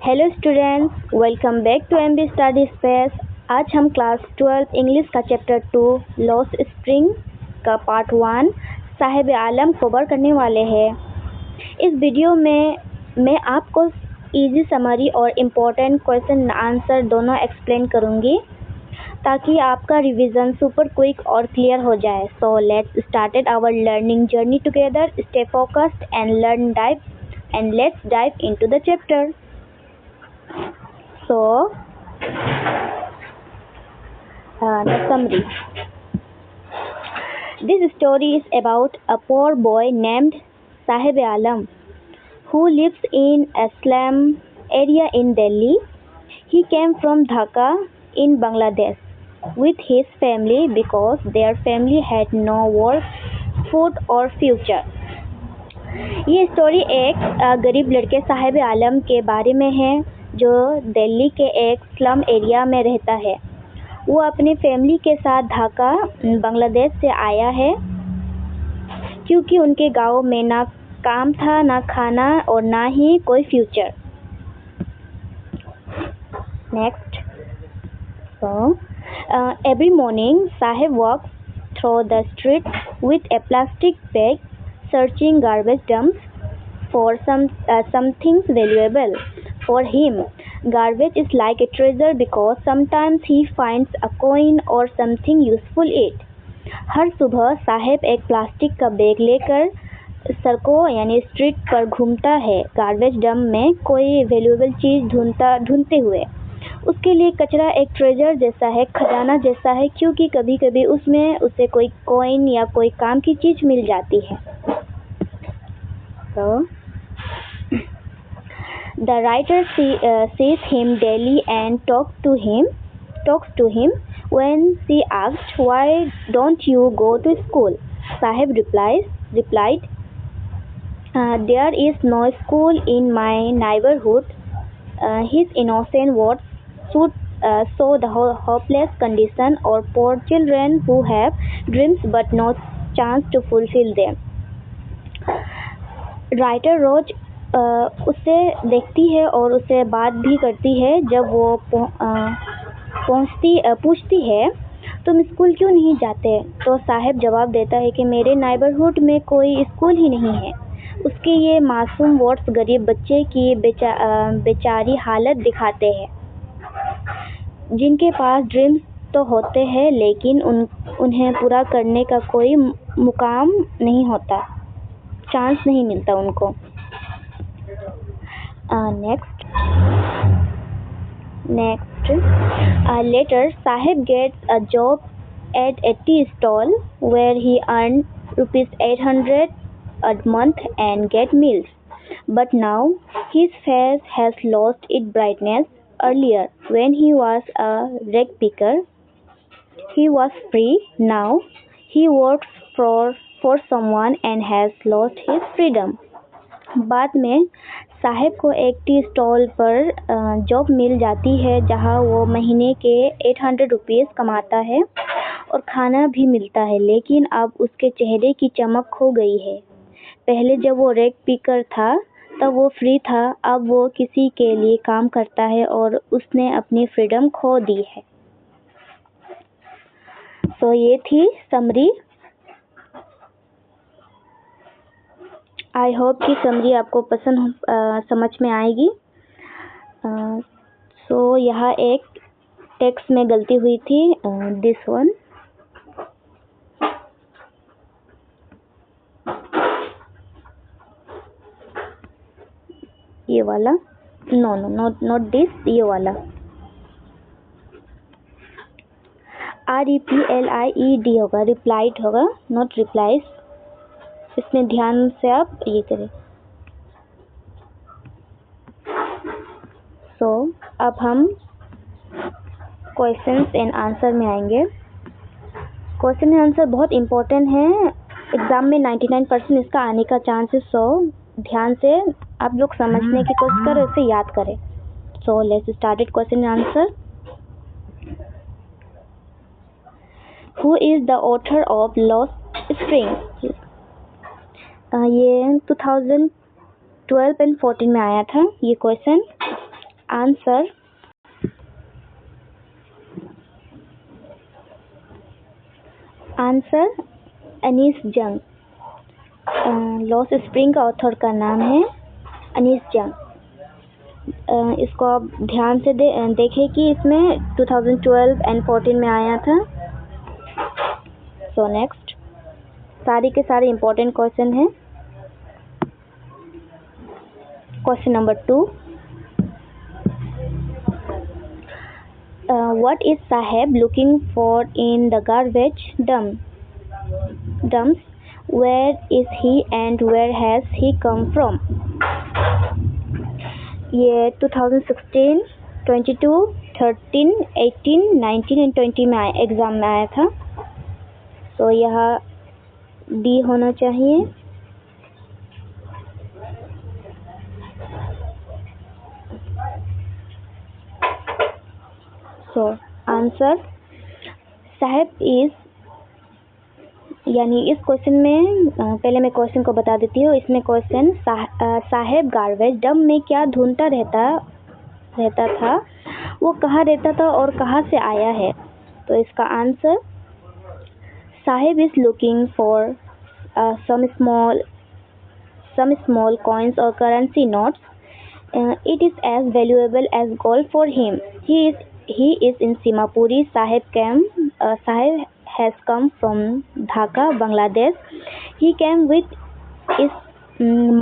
Hello students, welcome back to MB study space. आज हम class 12 English का chapter 2 lost spring का part 1 Saheb Alam cover करने वाले हैं। इस वीडियो में मैं आपको इजी समरी और इम्पोर्टेंट क्वेश्चन आंसर दोनों एक्सप्लेन करूंगी ताकि आपका रिवीजन सुपर क्विक और क्लियर हो जाए। So let's started our learning journey together. Stay focused and let's dive into the chapter. So, the summary. This story is about a poor boy named Sahib Alam who lives in a slum area in Delhi. He came from Dhaka in Bangladesh with his family because their family had no work, food or future. ये story एक गरीब लड़के साहिब आलम के बारे में है जो दिल्ली के एक स्लम एरिया में रहता है। वो अपनी फैमिली के साथ ढाका बांग्लादेश से आया है क्योंकि उनके गांव में ना काम था, ना खाना और ना ही कोई future. Next. Every morning Sahib walk through the street with A plastic bag searching garbage dumps for something valuable. For him, garbage is like a treasure because sometimes he finds a coin or something useful in it. हर सुबह साहिब एक plastic का bag लेकर सड़कों यानी street पर घूमता है, garbage dump में कोई वैल्यूएबल चीज़ ढूंढते हुए। उसके लिए कचरा एक ट्रेजर जैसा है, खजाना जैसा है, क्योंकि कभी कभी उसमें उसे कोई कॉइन या कोई काम की चीज़ मिल जाती है। So, the writer sees him daily and talks to him. When she asked, "Why don't you go to school?" Sahib replied, "There is no school in my neighborhood." His innocent words show the hopeless condition or poor children who have dreams but no chance to fulfill them. Writer रोज उसे देखती है और उसे बात भी करती है। जब वो पूछती है, "तुम स्कूल क्यों नहीं जाते?" तो साहिब जवाब देता है कि मेरे नेबरहुड में कोई स्कूल ही नहीं है। उसके ये मासूम वर्ड्स गरीब बच्चे की बेचारी हालत दिखाते हैं, जिनके पास ड्रीम्स तो होते हैं लेकिन उन्हें पूरा करने का कोई मुकाम नहीं होता, चांस नहीं मिलता उनको। Next. Later, Sahib gets a job at a tea stall where he earns ₹800 a month and get meals. But now his face has lost its brightness. Earlier, when he was a rag picker, he was free. Now he works for someone and has lost his freedom. बाद में साहिब को एक tea stall पर job मिल जाती है जहां वो महीने के ₹800 कमाता है और खाना भी मिलता है, लेकिन अब उसके चेहरे की चमक खो गई है। पहले जब वो रैग पिकर था तब वो फ्री था, अब वो किसी के लिए काम करता है और उसने अपनी फ्रीडम खो दी है। तो ये थी समरी। आई होप कि समरी आपको समझ में आएगी। सो यहाँ एक टेक्स्ट में गलती हुई थी, दिस वन। ये वाला नॉट दिस, ये वाला REPLIED होगा, रिप्लाइड होगा, नॉट रिप्लाइज। इसमें ध्यान से आप ये करें। सो अब हम क्वेश्चंस एंड आंसर में आएंगे। क्वेश्चन एंड आंसर बहुत इम्पोर्टेंट है, एग्जाम में 99% इसका आने का चांस है। सो ध्यान से आप लोग समझने की कोशिश करें, उसे याद करें। So let's start question and answer. Who is the author of lost spring? ये 2012 एंड 14 में आया था ये क्वेश्चन। आंसर अनीस जंग। लॉस्ट स्प्रिंग का ऑथर का नाम है अनीस जंग। इसको आप ध्यान से देखें कि इसमें 2012 एंड 14 में आया था। सो नेक्स्ट, सारे के सारे इम्पोर्टेंट क्वेश्चन हैं। Question number 2, what is Saheb looking for in the garbage dumps? Where is he and where has he come from? ये 2016, 22, 13, 18, 19 एंड 20 में एग्ज़ाम में आया था। तो यह डी होना चाहिए। सो आंसर साहेब इज, यानी इस क्वेश्चन में पहले मैं क्वेश्चन को बता देती हूँ। इसमें क्वेश्चन साहेब गार्बेज डंप में क्या ढूंढता रहता था, वो कहाँ रहता था और कहाँ से आया है। तो इसका answer Saheb is looking for some small coins or currency notes. It is as valuable as gold for him. He is in Simapuri. Saheb has come from Dhaka, Bangladesh. He came with his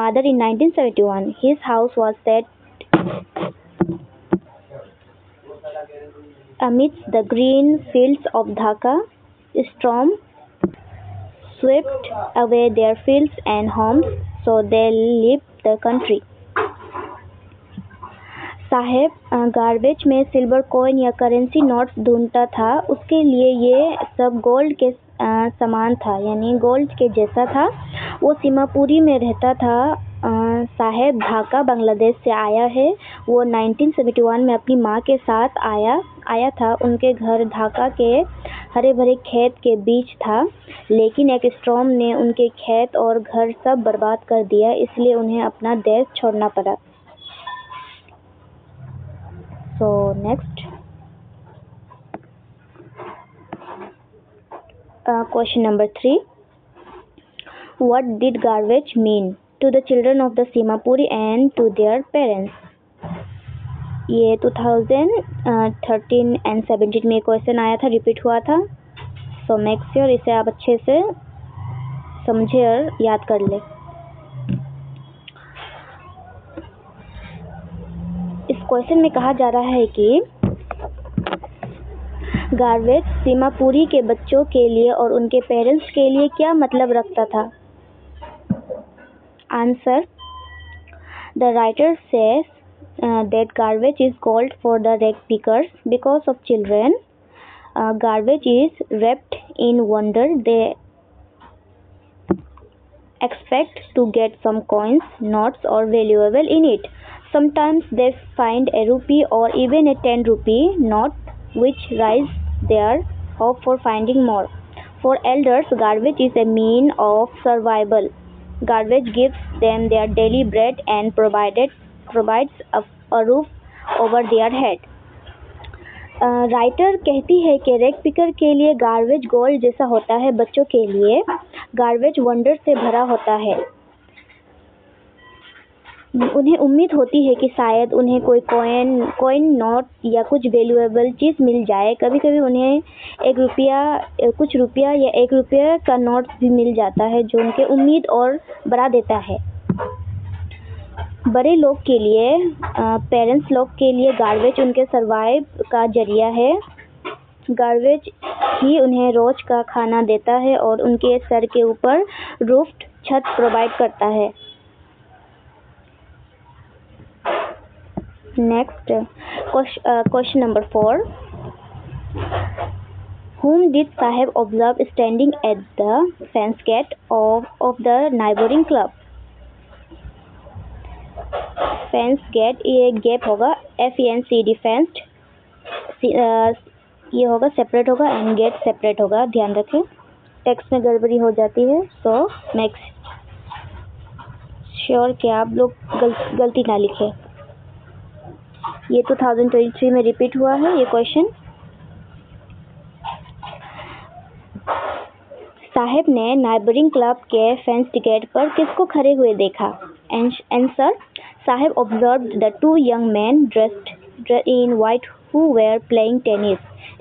mother in 1971. His house was set amidst the green fields of Dhaka. Storm swept away their fields and homes, so they left the country. Saheb garbage में silver coin या currency notes ढूंढता था। उसके लिए ये सब gold के समान था, यानी गोल्ड के जैसा था। वो सीमापुरी में रहता था। साहेब ढाका बांग्लादेश से आया है। वो 1971 में अपनी माँ के साथ आया था। उनके घर ढाका के हरे भरे खेत के बीच था, लेकिन एक स्टॉर्म ने उनके खेत और घर सब बर्बाद कर दिया, इसलिए उन्हें अपना देश छोड़ना पड़ा। So next, question number 3. What did garbage mean to the children of the Simapuri and to their parents? ये 2013 एंड 17 में क्वेश्चन आया था, रिपीट हुआ था। सो मेक श्योर इसे आप अच्छे से समझे और याद कर ले। इस क्वेश्चन में कहा जा रहा है कि गार्बेज सीमापुरी के बच्चों के लिए और उनके पेरेंट्स के लिए क्या मतलब रखता था। Answer, the writer says that garbage is gold for the rag pickers. Because of children, garbage is wrapped in wonder. They expect to get some coins, notes or valuable in it. Sometimes they find a rupee or even a 10 rupee note, which rise their hope for finding more. For elders, garbage is a means of survival. Garbage gives them their daily bread and provides a roof over their head. Writer कहती है कि rag picker के लिए garbage gold जैसा होता है, बच्चों के लिए गार्बेज वंडर से भरा होता है। उन्हें उम्मीद होती है कि शायद उन्हें कोई कॉइन नोट या कुछ वैल्यूएबल चीज़ मिल जाए। कभी कभी उन्हें कुछ रुपया या 1 रुपये का नोट भी मिल जाता है, जो उनके उम्मीद और बढ़ा देता है। बड़े लोग के लिए, पेरेंट्स लोग के लिए गार्बेज उनके सर्वाइव का जरिया है। गार्बेज ही उन्हें रोज का खाना देता है और उनके सर के ऊपर रूफ्ड छत प्रोवाइड करता है। Next, question number 4. Whom did Saheb observe standing at the fence gate of the neighboring club? Fence gate, ये गैप होगा, FENCED फेंस्ड, ये होगा सेपरेट होगा एंड गेट सेपरेट होगा। ध्यान रखें, टेक्स्ट में गड़बड़ी हो जाती है। सो मेक श्योर कि आप लोग गलती ना लिखें। ये 2023 में रिपीट हुआ है ये क्वेश्चन। साहेब ने नाइबरिंग क्लब के फेंस्ड गेट पर किसको खड़े हुए देखा? Answer, Saheb observed the two young man dressed in white who were playing tennis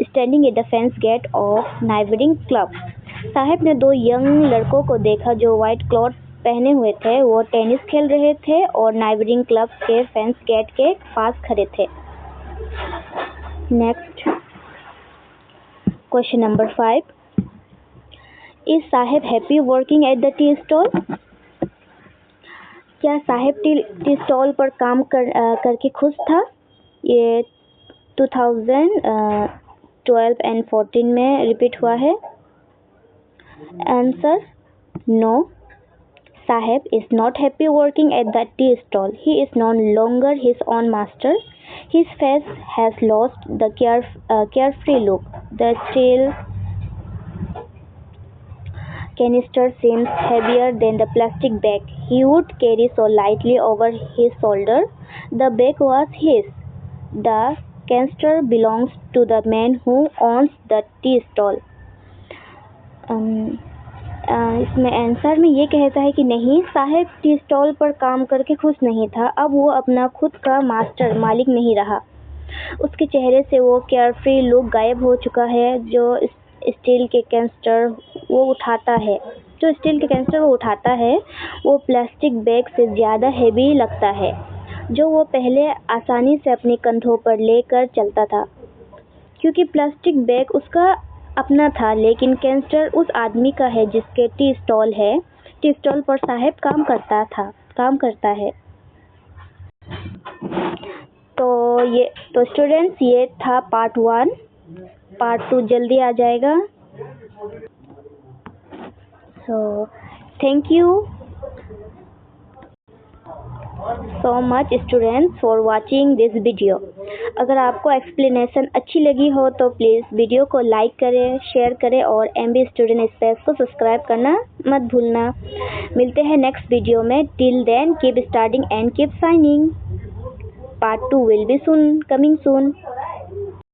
standing at the fence gate of neighboring club। साहेब ने दो यंग लड़कों को देखा जो वाइट क्लॉथ पहने हुए थे, वो टेनिस खेल रहे थे और नाइबरिंग क्लब के फेंस गेट के पास खड़े थे। Next question number 5, is Saheb happy working at the tea stall? क्या साहेब टी स्टॉल पर काम करके खुश था? ये 2012 एंड 14 में रिपीट हुआ है। Answer, no, Saheb is not happy working at the tea stall. He is no longer his own master. His face has lost the carefree look. The steel canister seems heavier than the plastic bag he would carry so lightly over his shoulder. The bag was his. The canister belongs to the man who owns the tea stall. इसमें answer में ये कहता है कि नहीं, साहेब tea stall पर काम करके खुश नहीं था। अब वो अपना खुद का मालिक नहीं रहा। उसके चेहरे से वो केयरफ्री लुक गायब हो चुका है। जो स्टील के कैनिस्टर वो उठाता है वो प्लास्टिक बैग से ज़्यादा हेवी लगता है, जो वो पहले आसानी से अपने कंधों पर लेकर चलता था, क्योंकि प्लास्टिक बैग उसका अपना था, लेकिन कैनिस्टर उस आदमी का है जिसके टी स्टॉल पर साहेब काम करता है। तो स्टूडेंट्स, ये था पार्ट 1। पार्ट 2 जल्दी आ जाएगा। So thank you so much students for watching this video। अगर आपको एक्सप्लेनेशन अच्छी लगी हो तो प्लीज़ वीडियो को लाइक करें, शेयर करें और MB स्टूडेंट स्पेस को सब्सक्राइब करना मत भूलना। मिलते हैं नेक्स्ट वीडियो में। Till then keep studying and keep shining. पार्ट 2 will be coming soon।